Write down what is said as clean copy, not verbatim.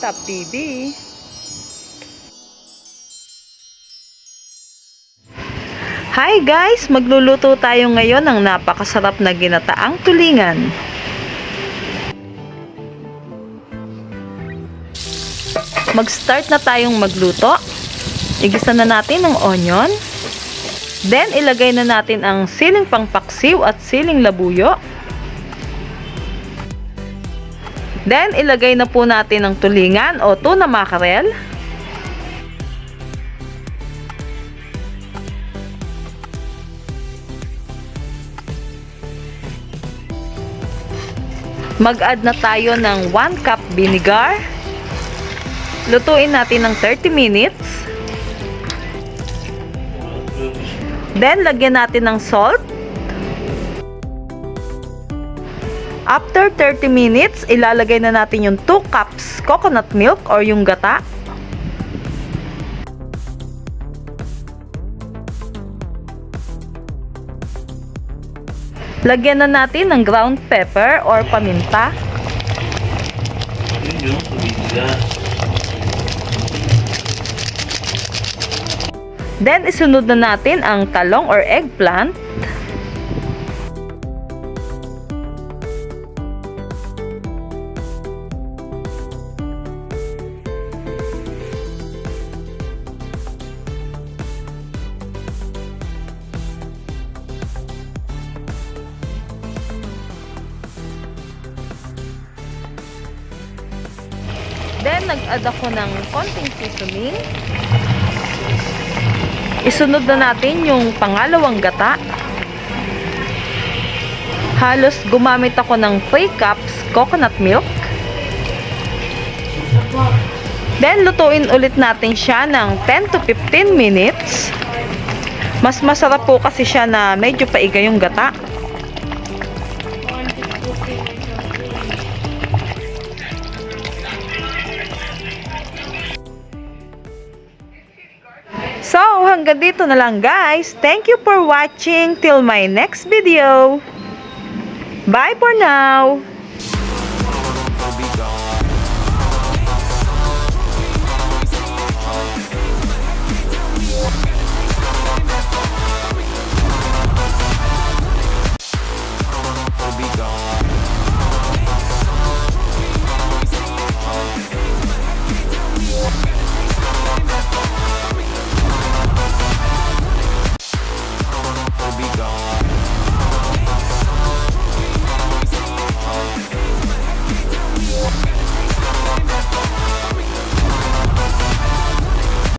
Top TV. Hi guys! Magluluto tayo ngayon ng napakasarap na ginataang tulingan. Mag-start na tayong magluto. Igisa na natin ang onion. Then, ilagay na natin ang siling pangpaksiw at siling labuyo. Then, ilagay na po natin ang tulingan o tuna mackerel. Mag-add na tayo ng 1 cup vinegar. Lutuin natin ng 30 minutes. Then, lagyan natin ng salt. After 30 minutes, ilalagay na natin yung 2 cups coconut milk or yung gata. Lagyan na natin ng ground pepper or paminta. Then, isunod na natin ang talong or eggplant. Then, nag-add ako ng konting seasoning. Isunod na natin yung pangalawang gata. Halos gumamit ako ng 3 cups coconut milk. Then, lutuin ulit natin siya ng 10 to 15 minutes. Mas masarap po kasi siya na medyo paiga yung gata. So, hanggang dito na lang guys. Thank you for watching. Till my next video. Bye for now.